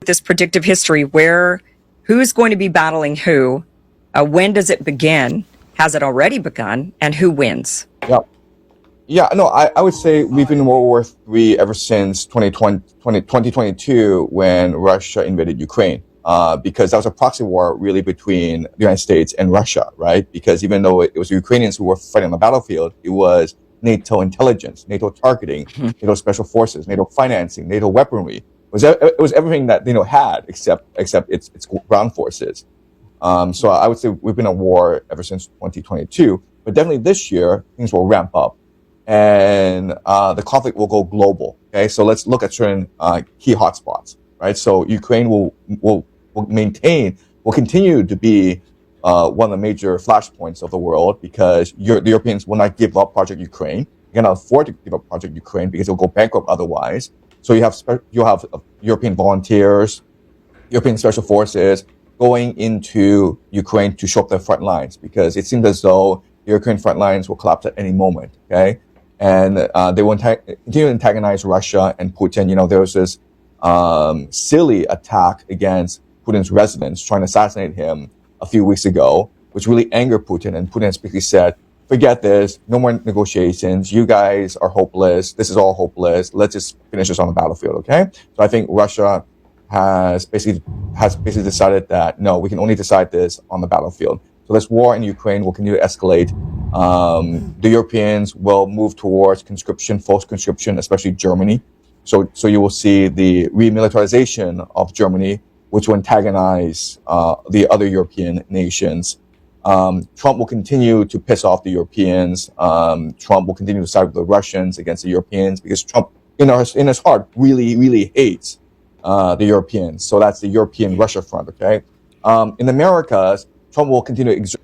this predictive history, who's going to be battling who, when does it begin, has it already begun, and who wins? Yeah. Yeah, no, I would say we've been in World War III ever since 2022 when Russia invaded Ukraine, because that was a proxy war really between the United States and Russia, right? Because even though it was Ukrainians who were fighting on the battlefield, it was NATO intelligence, NATO targeting, NATO special forces, NATO financing, NATO weaponry. It was everything that NATO had except its ground forces. So I would say we've been at war ever since 2022, but definitely this year things will ramp up, and the conflict will go global. Okay, so let's look at certain key hotspots, right? So Ukraine will continue to be one of the major flashpoints of the world, because the Europeans will not give up Project Ukraine. They cannot afford to give up Project Ukraine because it'll go bankrupt otherwise. So you'll have European volunteers, European special forces going into Ukraine to show up their front lines, because it seems as though the Ukraine front lines will collapse at any moment. Okay, and they will continue to antagonize Russia and Putin. You know, there was this silly attack against Putin's residence, trying to assassinate him a few weeks ago, which really angered Putin. And Putin basically said, forget this, no more negotiations. You guys are hopeless. This is all hopeless. Let's just finish this on the battlefield, okay? So I think Russia has basically decided that, no, we can only decide this on the battlefield. So this war in Ukraine will continue to escalate. The Europeans will move towards conscription, forced conscription, especially Germany. So you will see the remilitarization of Germany, which will antagonize the other European nations. Trump will continue to piss off the Europeans. Trump will continue to side with the Russians against the Europeans, because Trump, in his heart, really, really hates the Europeans. So that's the European-Russia front, okay? In the Americas, Trump will continue to exert...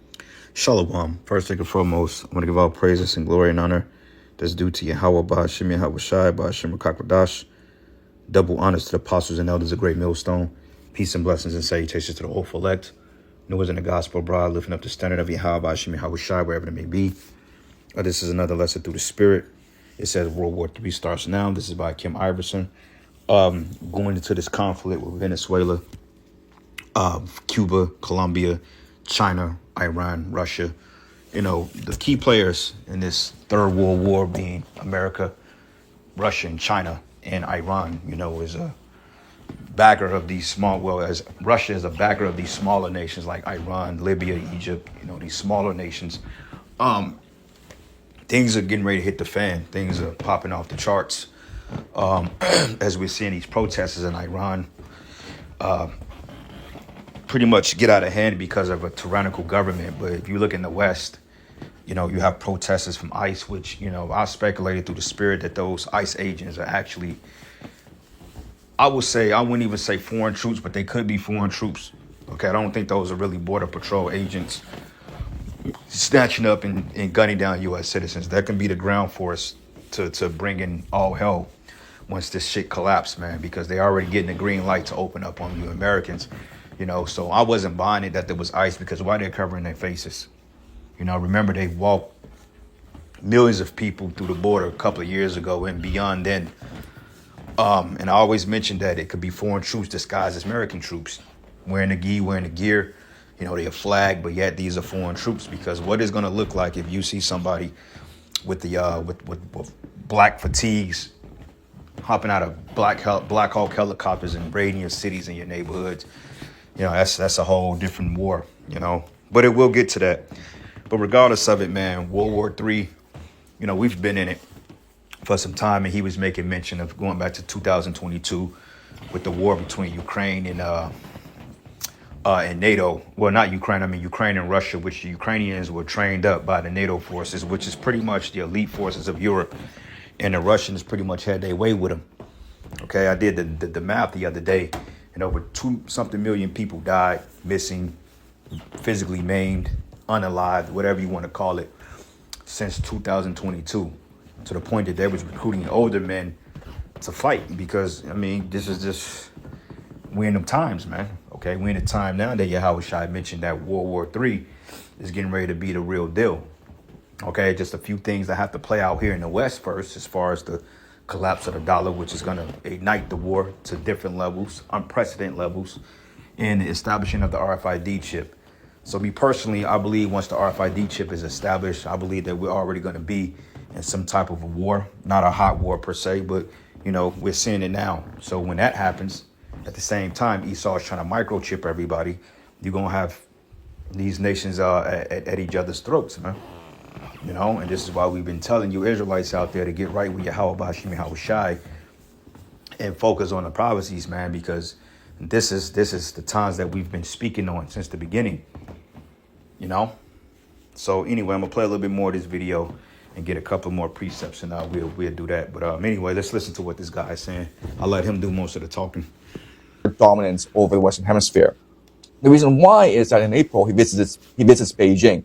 Shalom. First and foremost, I want to give all praises and glory and honor that's due to Yahweh, Ba'ashem Yahweh Shai, Ba'ashem Rakakwadash. Double honors to the apostles and elders of Great Millstone. Peace and blessings and salutations to the whole elect. Noah's in the gospel bride, lifting up the standard of Yahweh, Ba'ashem Yahweh Shai, wherever it may be. This is another lesson through the Spirit. It says World War III starts now. This is by Kim Iverson. Going into this conflict with Venezuela, Cuba, Colombia, China, Iran, Russia. You know, the key players in this third world war being America, Russia, and China, and Iran, you know, is a backer of these as Russia is a backer of these smaller nations like Iran, Libya, Egypt, you know, these smaller nations. Things are getting ready to hit the fan. Things are popping off the charts. As we're seeing these protesters in Iran pretty much get out of hand because of a tyrannical government. But if you look in the West, you know, you have protesters from ICE, which, you know, I speculated through the Spirit that those ICE agents are actually, I wouldn't even say foreign troops, but they could be foreign troops. Okay, I don't think those are really Border Patrol agents snatching up and gunning down U.S. citizens. That can be the ground force to bring in all hell once this shit collapses, man, because they already getting the green light to open up on you Americans. You know, so I wasn't buying it that there was ICE, because why they're covering their faces? You know, remember they walked millions of people through the border a couple of years ago and beyond then. And I always mentioned that it could be foreign troops disguised as American troops, wearing the gear. You know, they're flagged, but yet these are foreign troops, because what is going to look like if you see somebody with the with black fatigues hopping out of Black Hawk helicopters and raiding your cities and your neighborhoods? You know, that's a whole different war, you know, but it will get to that. But regardless of it, man, World War III, you know, we've been in it for some time. And he was making mention of going back to 2022 with the war between Ukraine and NATO. Well, not Ukraine. I mean, Ukraine and Russia, which the Ukrainians were trained up by the NATO forces, which is pretty much the elite forces of Europe. And the Russians pretty much had their way with them. OK, I did the math the other day. And over 2-something million people died, missing, physically maimed, unalived, whatever you want to call it, since 2022, to the point that they was recruiting older men to fight. Because, I mean, this is just, we're in them times, man. Okay, we're in a time now that Yahweh Shai mentioned that World War III is getting ready to be the real deal. Okay, just a few things that have to play out here in the West first, as far as the collapse of the dollar, which is going to ignite the war to different levels, unprecedented levels, and the establishing of the RFID chip. So me personally, I believe once the RFID chip is established, I believe that we're already going to be in some type of a war, not a hot war per se, but we're seeing it now. So when that happens, at the same time, Esau is trying to microchip everybody. You're going to have these nations at each other's throats, man. And this is why we've been telling you Israelites out there to get right with Yahweh Bashim Yahushai and focus on the prophecies, man, because this is the times that we've been speaking on since the beginning. So anyway, I'm gonna play a little bit more of this video and get a couple more precepts, and we'll do that. But anyway, let's listen to what this guy is saying. I'll let him do most of the talking. Dominance over the Western Hemisphere. The reason why is that in April he visits Beijing,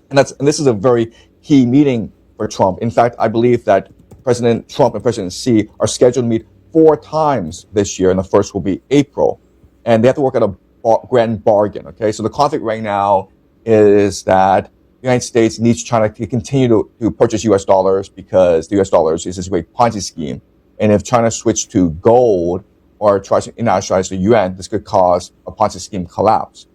and this is a very key meeting for Trump. In fact, I believe that President Trump and President Xi are scheduled to meet 4 times this year, and the first will be April, and they have to work out a grand bargain. Okay, so the conflict right now is that the United States needs China to continue to purchase U.S. dollars because the U.S. dollars is this great Ponzi scheme, and if China switches to gold or tries to internationalize the yuan, this could cause a Ponzi scheme collapse.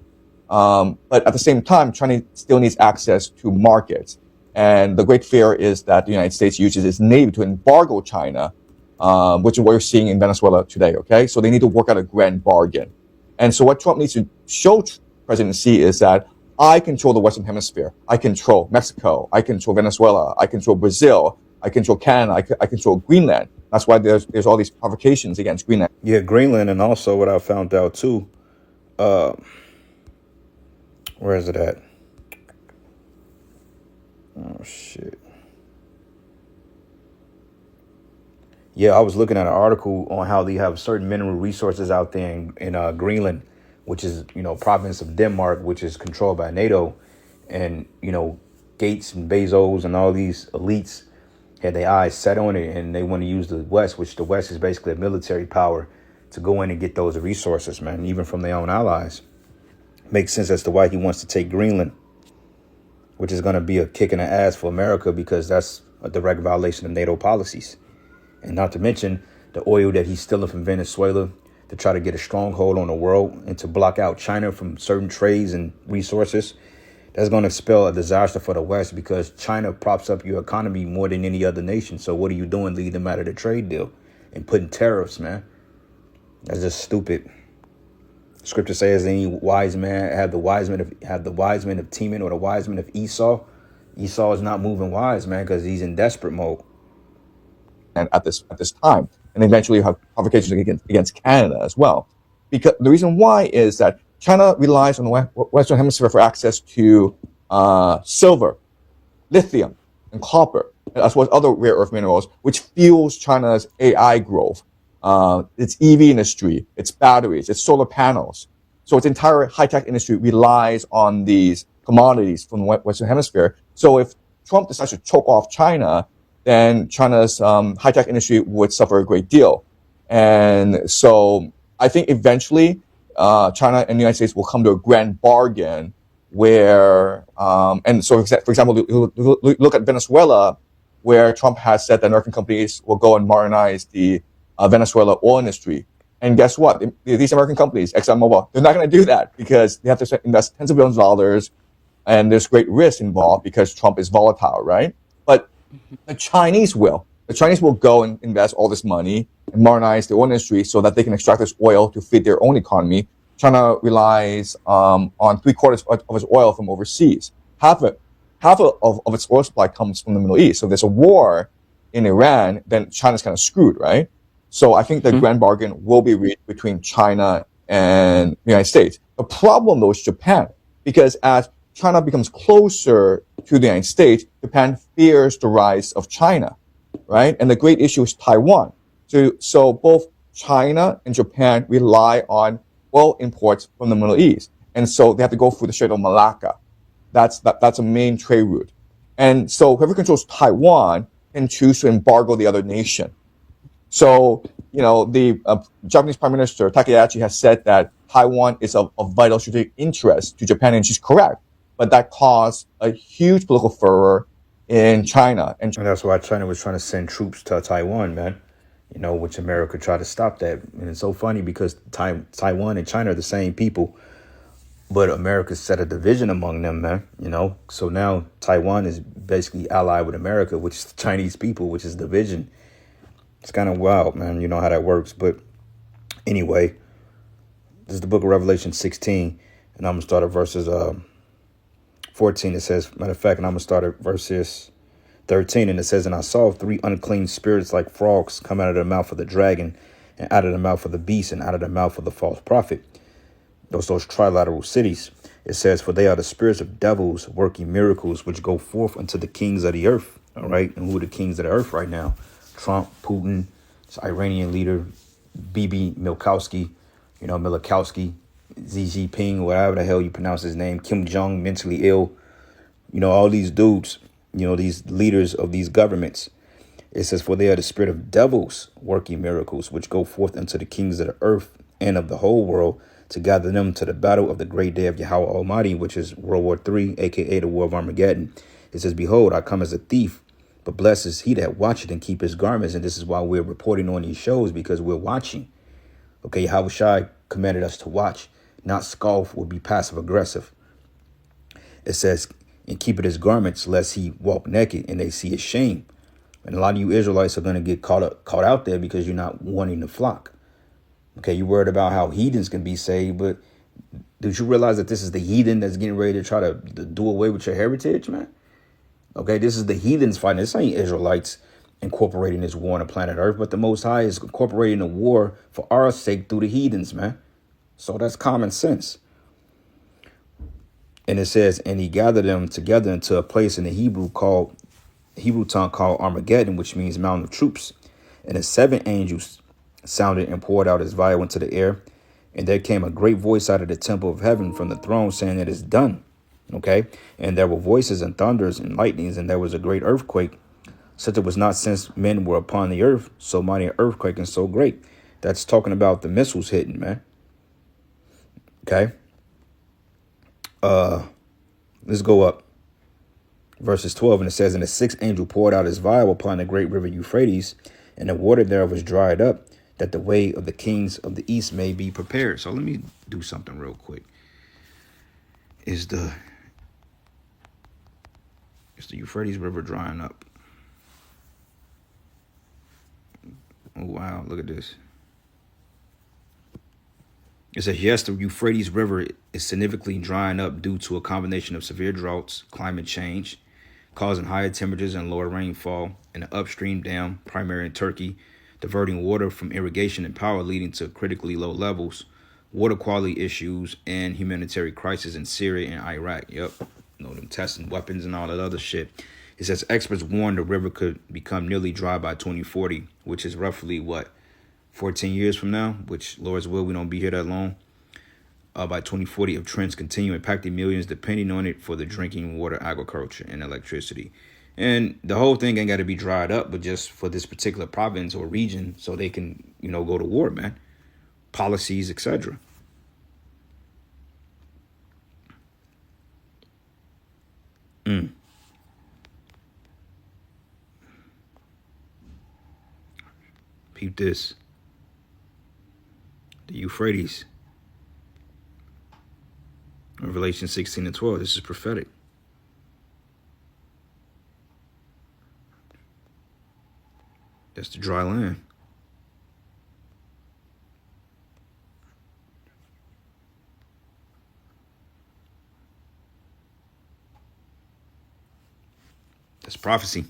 But at the same time, China still needs access to markets. And the great fear is that the United States uses its navy to embargo China, which is what you're seeing in Venezuela today, okay? So they need to work out a grand bargain. And so what Trump needs to show President Xi is that I control the Western Hemisphere. I control Mexico. I control Venezuela. I control Brazil. I control Canada. I control Greenland. That's why there's all these provocations against Greenland. Yeah, Greenland, and also what I found out too, where is it at? Oh, shit. Yeah, I was looking at an article on how they have certain mineral resources out there in Greenland, which is, province of Denmark, which is controlled by NATO. And, Gates and Bezos and all these elites had their eyes set on it, and they want to use the West, which the West is basically a military power, to go in and get those resources, man, even from their own allies. Makes sense as to why he wants to take Greenland, which is going to be a kick in the ass for America because that's a direct violation of NATO policies. And not to mention the oil that he's stealing from Venezuela to try to get a stronghold on the world and to block out China from certain trades and resources. That's going to spell a disaster for the West because China props up your economy more than any other nation. So what are you doing leading them out of the trade deal and putting tariffs, man? That's just stupid. Scripture says any wise man have the wise men of Teman or the wise men of Esau. Esau is not moving wise, man, because he's in desperate mode. And at this time, and eventually you have provocations against Canada as well. Because the reason why is that China relies on the Western Hemisphere for access to silver, lithium, and copper, as well as other rare earth minerals, which fuels China's AI growth, its EV industry, its batteries, its solar panels. So its entire high-tech industry relies on these commodities from the Western Hemisphere. So if Trump decides to choke off China, then China's high-tech industry would suffer a great deal. And so I think eventually China and the United States will come to a grand bargain where, and so for example, look at Venezuela, where Trump has said that American companies will go and modernize the Venezuela oil industry. And guess what? These American companies, ExxonMobil, they're not going to do that because they have to invest tens of billions of dollars, and there's great risk involved because Trump is volatile, right? But the Chinese will. The Chinese will go and invest all this money and modernize the oil industry so that they can extract this oil to feed their own economy. China relies on 3/4 of its oil from overseas. Half of its oil supply comes from the Middle East. So if there's a war in Iran, then China's kind of screwed, right? So I think the grand bargain will be reached between China and the United States. The problem, though, is Japan, because as China becomes closer to the United States, Japan fears the rise of China, right? And the great issue is Taiwan. So both China and Japan rely on oil imports from the Middle East. And so they have to go through the Strait of Malacca. That's a main trade route. And so whoever controls Taiwan can choose to embargo the other nation. So, the Japanese Prime Minister Takahashi has said that Taiwan is of vital strategic interest to Japan, and she's correct. But that caused a huge political furor in China. And that's why China was trying to send troops to Taiwan, man. which America tried to stop that. And it's so funny because Taiwan and China are the same people, but America set a division among them, man. So now Taiwan is basically allied with America, which is the Chinese people, which is division. It's kind of wild, man. You know how that works. But anyway, this is the book of Revelation 16, and I'm going to start at verses 14. It says, matter of fact, and I'm going to start at verses 13, and it says, and I saw 3 unclean spirits like frogs come out of the mouth of the dragon, and out of the mouth of the beast, and out of the mouth of the false prophet. Those trilateral cities. It says, for they are the spirits of devils working miracles, which go forth unto the kings of the earth. All right. And who are the kings of the earth right now? Trump, Putin, this Iranian leader, Bibi Milkowski, Milikowski, Xi Jinping, whatever the hell you pronounce his name, Kim Jong, mentally ill, all these dudes, these leaders of these governments. It says, for they are the spirit of devils working miracles, which go forth unto the kings of the earth and of the whole world to gather them to the battle of the great day of Yahweh Almighty, which is World War III, aka the War of Armageddon. It says, behold, I come as a thief, but blessed is he that watcheth and keep his garments. And this is why we're reporting on these shows, because we're watching. Okay, Yahweh Shai commanded us to watch, not scoff or be passive aggressive. It says, and keep it his garments, lest he walk naked and they see his shame. And a lot of you Israelites are going to get caught out there because you're not wanting the flock. Okay, you're worried about how heathens can be saved, but did you realize that this is the heathen that's getting ready to try to do away with your heritage, man? Okay, this is the heathens fighting. This ain't Israelites incorporating this war on the planet Earth, but the Most High is incorporating a war for our sake through the heathens, man. So that's common sense. And it says, and he gathered them together into a place in the Hebrew tongue called Armageddon, which means mountain of troops. And the 7 angels sounded and poured out his vial into the air. And there came a great voice out of the temple of heaven from the throne saying, it is done. Okay. And there were voices and thunders and lightnings, and there was a great earthquake, such it was not since men were upon the earth, so mighty an earthquake and so great. That's talking about the missiles hitting, man. Okay. Let's go up. Verses 12, and it says, and the 6th angel poured out his vial upon the great river Euphrates, and the water thereof was dried up, that the way of the kings of the east may be prepared. So let me do something real quick. Is the Euphrates River drying up? Oh, wow. Look at this. It says, yes, the Euphrates River is significantly drying up due to a combination of severe droughts, climate change, causing higher temperatures and lower rainfall, and an upstream dam, primary in Turkey, diverting water from irrigation and power, leading to critically low levels, water quality issues, and humanitarian crisis in Syria and Iraq. Yep. Them testing weapons and all that other shit. It says experts warn the river could become nearly dry by 2040, which is roughly 14 years from now, which Lord's will, we don't be here that long. By 2040, if trends continue impacting millions depending on it for the drinking water, agriculture, and electricity. And the whole thing ain't got to be dried up, but just for this particular province or region so they can, go to war, man. Policies, etc. Peep this. The Euphrates. Revelation 16 and 12. This is prophetic. That's the dry land. That's prophecy.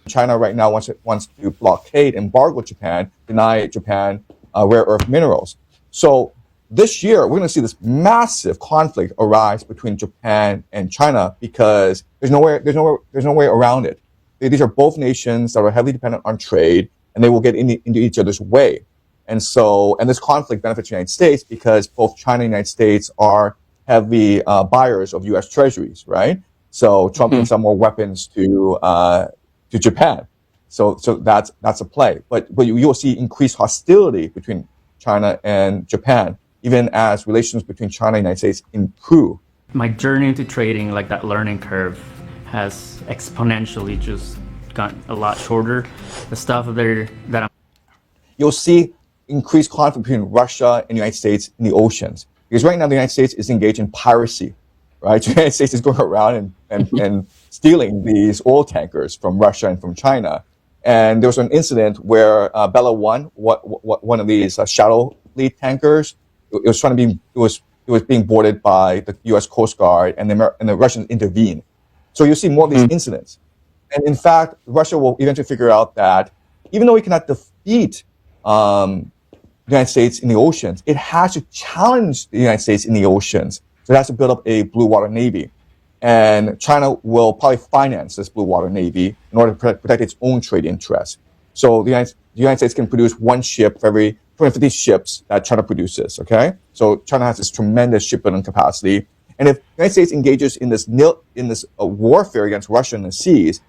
China right now wants to blockade, embargo Japan, deny Japan rare earth minerals. So this year, we're going to see this massive conflict arise between Japan and China because there's no way around it. These are both nations that are heavily dependent on trade, and they will get into each other's way. And this conflict benefits the United States because both China and the United States are heavy buyers of U.S. treasuries, right? So Trump can sell more weapons to Japan. So that's a play. But you'll see increased hostility between China and Japan, even as relations between China and the United States improve. my journey into trading, like that learning curve, has exponentially just gotten a lot shorter. The stuff that I'm You'll see increased conflict between Russia and the United States in the oceans. Because right now the United States is engaged in piracy, right? So the United States is going around and stealing these oil tankers from Russia and from China. And there was an incident where Bella 1, one of these shadow fleet tankers, it was being boarded by the U.S. Coast Guard, and the Russians intervened. So you'll see more of these incidents. And in fact, Russia will eventually figure out that even though it cannot defeat the United States in the oceans, it has to challenge the United States in the oceans. So it has to build up a blue water navy. And China will probably finance this blue water navy in order to protect its own trade interests. So the United States can produce one ship for every 250 ships that China produces, okay? So China has this tremendous shipbuilding capacity. And if the United States engages in this warfare against Russia in the seas,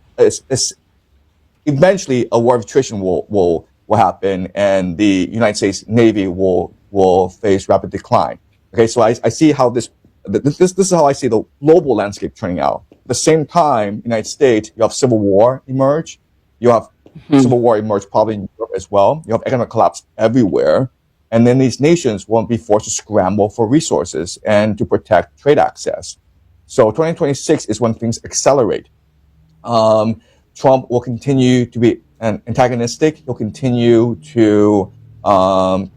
eventually a war of attrition will happen, and the United States Navy will face rapid decline. Okay, so I see how this is how I see the global landscape turning out. At the same time, United States, you have civil war emerge. You have civil war emerge probably in Europe as well. You have economic collapse everywhere. And then these nations won't be forced to scramble for resources and to protect trade access. So 2026 is when things accelerate. Trump will continue to be antagonistic. He'll continue to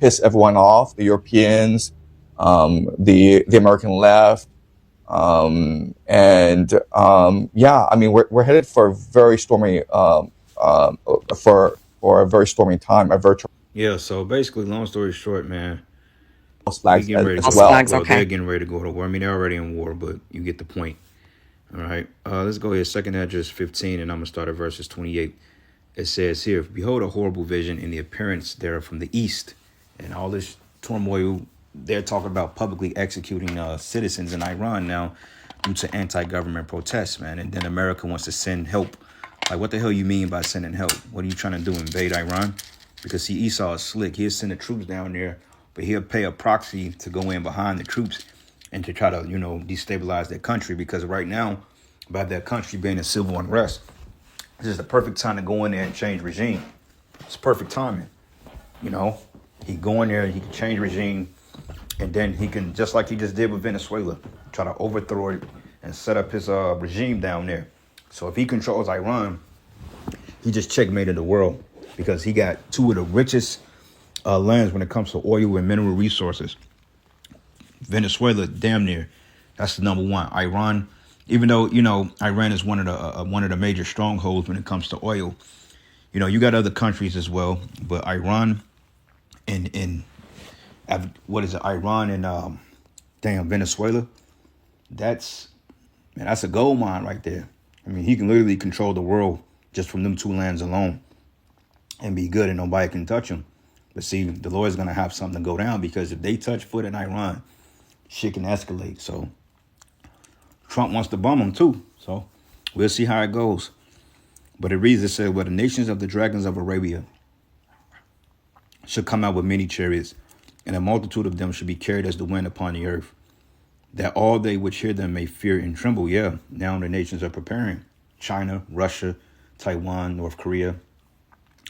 piss everyone off, the Europeans, the American left, yeah, I mean we're headed for a very stormy for a very stormy time. A virtual Yeah, so basically, long story short, man, we flags getting ready to as go. well. Flags, Well, they're okay. getting ready to go to war. I mean, they're already in war, but you get the point. All right. Let's go here. Second address 15, and I'm going to start at verses 28. It says here, behold a horrible vision in the appearance thereof from the east. And all this turmoil, they're talking about publicly executing citizens in Iran now due to anti-government protests, man. And then America wants to send help. Like, what the hell you mean by sending help? What are you trying to do, invade Iran? Because, see, Esau is slick. He'll send the troops down there, but he'll pay a proxy to go in behind the troops and to try to, destabilize their country. Because right now, by their country being in civil unrest, this is the perfect time to go in there and change regime. It's perfect timing. He go in there, he can change regime, and then he can, just like he just did with Venezuela, try to overthrow it and set up his regime down there. So if he controls Iran, he just checkmated the world, because he got two of the richest lands when it comes to oil and mineral resources. Venezuela, damn near, that's the number one. Iran, even though Iran is one of the major strongholds when it comes to oil. You got other countries as well, but Iran and what is it? Iran and Venezuela. That's a gold mine right there. I mean, he can literally control the world just from them two lands alone, and be good, and nobody can touch him. But see, the Lord's gonna have something to go down, because if they touch foot in Iran, shit can escalate. So Trump wants to bum him too. So we'll see how it goes. But it reads, it said, well, the nations of the dragons of Arabia should come out with many chariots, and a multitude of them should be carried as the wind upon the earth, that all they which hear them may fear and tremble. Yeah, now the nations are preparing. China, Russia, Taiwan, North Korea,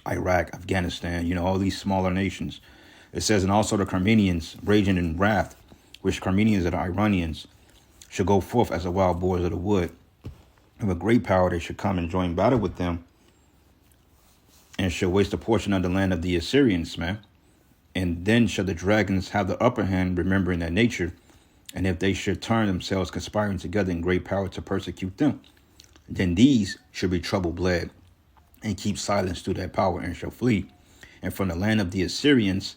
Iraq, Afghanistan, all these smaller nations. It says, and also the Carmenians raging in wrath, which Carmenians are the Iranians, should go forth as the wild boars of the wood. Of a great power they should come and join battle with them, and shall waste a portion of the land of the Assyrians, man. And then shall the dragons have the upper hand, remembering their nature, and if they should turn themselves conspiring together in great power to persecute them, then these should be trouble bled, and keep silence through their power, and shall flee. And from the land of the Assyrians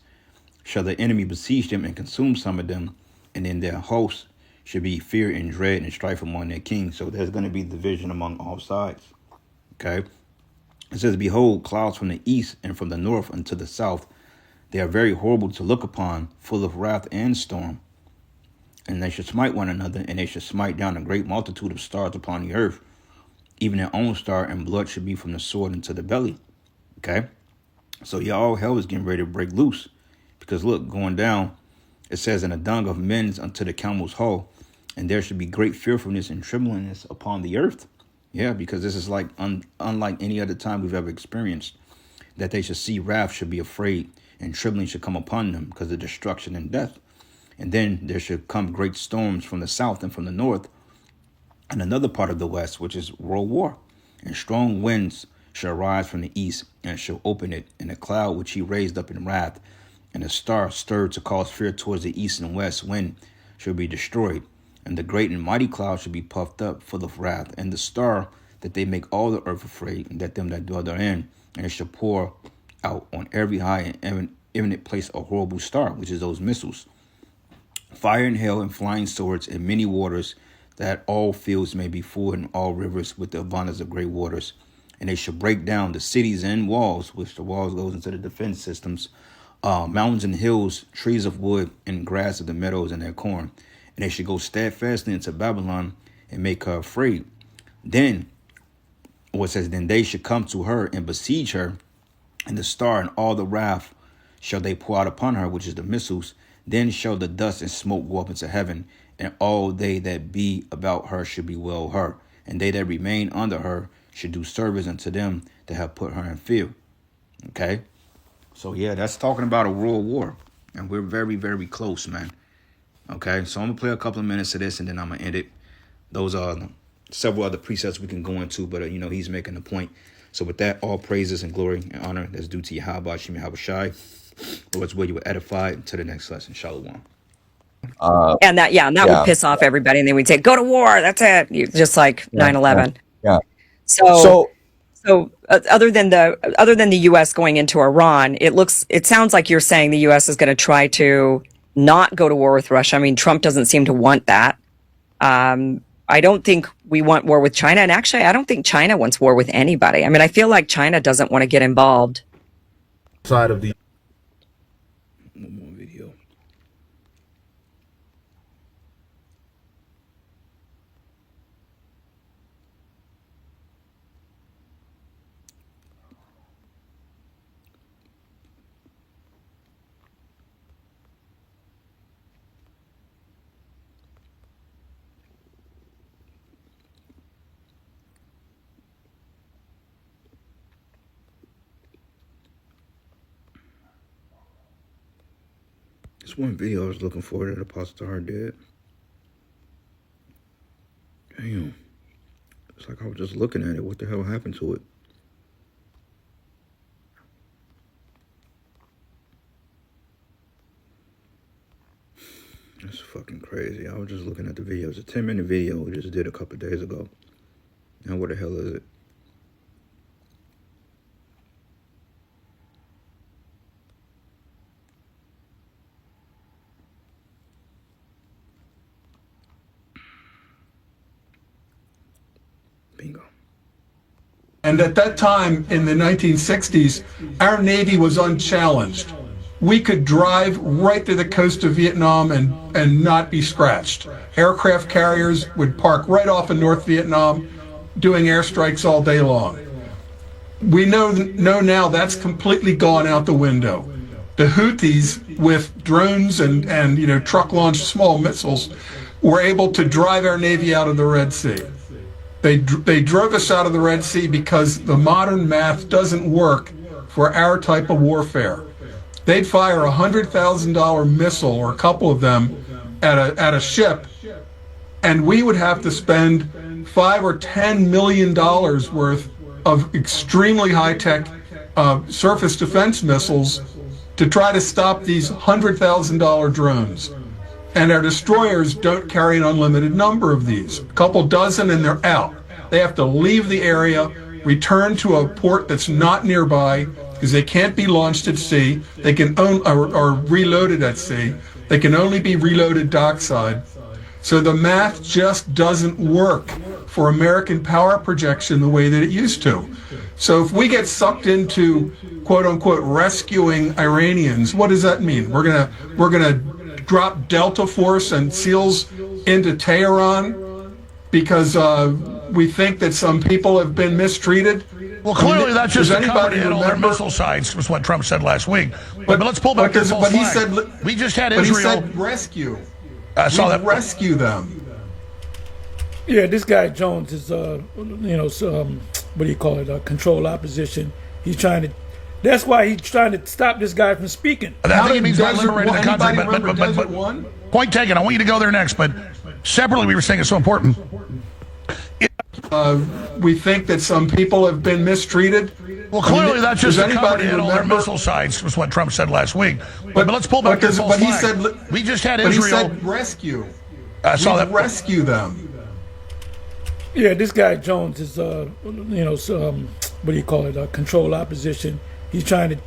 shall the enemy besiege them and consume some of them, and in their hosts should be fear and dread and strife among their kings. So there's going to be division among all sides. Okay. It says, behold, clouds from the east and from the north unto the south. They are very horrible to look upon, full of wrath and storm. And they should smite one another, and they should smite down a great multitude of stars upon the earth. Even their own star, and blood should be from the sword into the belly. Okay. So all hell is getting ready to break loose. Because look, going down, it says, in the dung of men unto the camel's hole, and there should be great fearfulness and tremblingness upon the earth. Yeah, because this is like unlike any other time we've ever experienced, that they should see wrath, should be afraid, and trembling should come upon them because of destruction and death. And then there should come great storms from the south and from the north, and another part of the west, which is world war. And strong winds shall rise from the east, and shall open it, and a cloud which he raised up in wrath, and a star stirred to cause fear towards the east and west wind shall be destroyed. And the great and mighty cloud shall be puffed up full of wrath, and the star that they make all the earth afraid, and that them that dwell therein, and it shall pour out on every high and eminent place a horrible star, which is those missiles, fire and hail and flying swords and many waters, that all fields may be full and all rivers with the abundance of great waters. And they shall break down the cities and walls, which the walls goes into the defense systems, mountains and hills, trees of wood and grass of the meadows and their corn. And they should go steadfastly into Babylon and make her afraid. Then, or it says, then they should come to her and besiege her, and the star and all the wrath shall they pour out upon her, which is the missiles. Then shall the dust and smoke go up into heaven, and all they that be about her should bewail her, and they that remain under her should do service unto them that have put her in fear. Okay? So yeah, that's talking about a world war, and we're very, very close, man. Okay, so I'm gonna play a couple of minutes of this, and then I'm gonna end it. Those are several other precepts we can go into, but he's making a point. So with that, all praises and glory and honor that's due to Yahweh Shem Yahweh Shai. Lord's will, you were edified. To the next lesson. Shalom. And that would piss off everybody, and they would say, "Go to war." That's it. Just like 9/11. Yeah. So other than the U.S. going into Iran, it sounds like you're saying the U.S. is going to try to not go to war with Russia. I mean, Trump doesn't seem to want that. I don't think we want war with China, and actually, I don't think China wants war with anybody. I mean, I feel like China doesn't want to get involved. Side of the One more video. This one video I was looking for that Apostle Tahar did. Damn. It's like I was just looking at it. What the hell happened to it? That's fucking crazy. I was just looking at the video. It's a 10-minute video we just did a couple of days ago. Now what the hell is it? Bingo. And at that time in the 1960s, our Navy was unchallenged. We could drive right to the coast of Vietnam and not be scratched. Aircraft carriers would park right off in North Vietnam, doing airstrikes all day long. We know now that's completely gone out the window. The Houthis, with drones and truck-launched small missiles, were able to drive our Navy out of the Red Sea. They drove us out of the Red Sea because the modern math doesn't work for our type of warfare. They'd fire a $100,000 missile, or a couple of them, at a ship, and we would have to spend $5 or $10 million worth of extremely high-tech surface defense missiles to try to stop these $100,000 drones. And our destroyers don't carry an unlimited number of these. A couple dozen and they're out. They have to leave the area, return to a port that's not nearby, because they can't be launched at sea. They can or reloaded at sea. They can only be reloaded dockside. So the math just doesn't work for American power projection the way that it used to. So if we get sucked into quote unquote rescuing Iranians, what does that mean? We're gonna drop Delta Force and SEALs into Tehran because we think that some people have been mistreated? Well, clearly that's just a cover to hit all their missile sites, was what Trump said last week. But let's pull back this false flag. We just had Israel. He said rescue. I saw that. Rescue them. Yeah, this guy Jones is, what do you call it? Control opposition. He's trying to. That's why he's trying to stop this guy from speaking. I think it means by liberating the country. But One? point taken. I want you to go there next. But separately, we were saying it's so important. We think that some people have been mistreated. Well, clearly that's just does the cover to anybody hit all their remember? missile sites, was what Trump said last week. But let's pull back your false but he flag. said, We just had but he Israel. said rescue. I saw We'd that. rescue them. Yeah, this guy Jones is, what do you call it? Control opposition. He's trying to.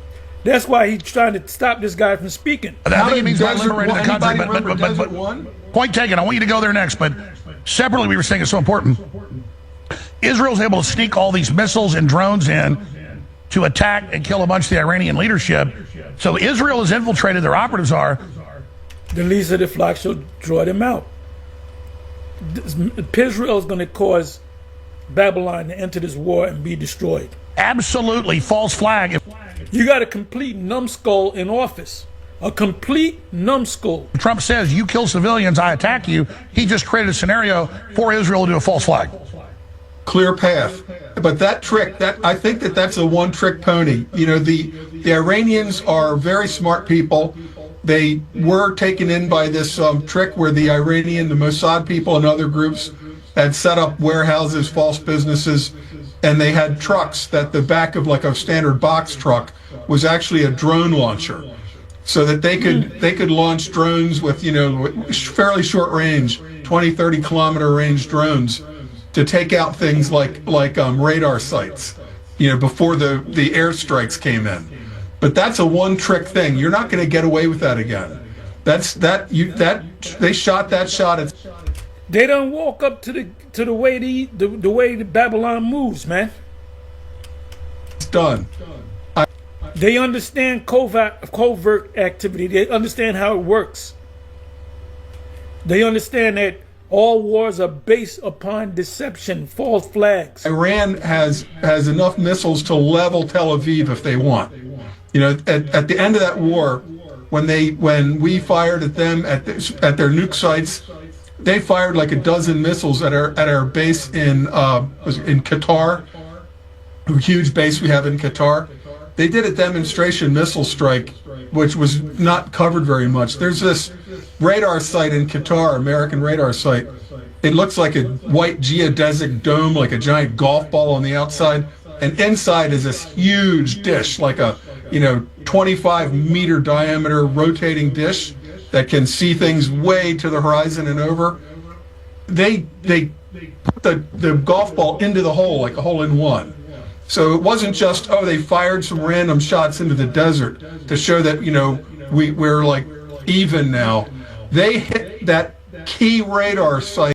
That's why he's trying to stop this guy from speaking. I think it means by liberating the country. Desert One? Point taken. I want you to go there next. But separately, we were saying it's so important. Israel's able to sneak all these missiles and drones in to attack and kill a bunch of the Iranian leadership. So Israel has infiltrated, their operatives are. The least of the flock shall draw them out. Israel is going to cause Babylon to enter this war and be destroyed. Absolutely false flag. You got a complete numbskull in office. A complete numbskull. Trump says, you kill civilians, I attack you. He just created a scenario for Israel to do a false flag. Clear path. But that trick, I think that's a one-trick pony. You know, the Iranians are very smart people. They were taken in by this trick where the Mossad people and other groups had set up warehouses, false businesses, and they had trucks that the back of like a standard box truck was actually a drone launcher, so that they could launch drones with, fairly short range, 20, 30 kilometer range drones to take out things like radar sites, before the airstrikes came in. But that's a one-trick thing. You're not going to get away with that again. They shot that shot. They don't walk up to the way the way the Babylon moves, man. It's done. They understand covert activity. They understand how it works. They understand that all wars are based upon deception, false flags. Iran has enough missiles to level Tel Aviv if they want. At the end of that war, when we fired at them at their nuke sites, they fired like a dozen missiles at our base in Qatar, a huge base we have in Qatar. They did a demonstration missile strike, which was not covered very much. There's this radar site in Qatar, American radar site. It looks like a white geodesic dome, like a giant golf ball on the outside, and inside is this huge dish, like a 25-meter diameter rotating dish that can see things way to the horizon and over. They put the golf ball into the hole, like a hole-in-one. So it wasn't just, they fired some random shots into the desert to show that, we're like even now. They hit that key radar site.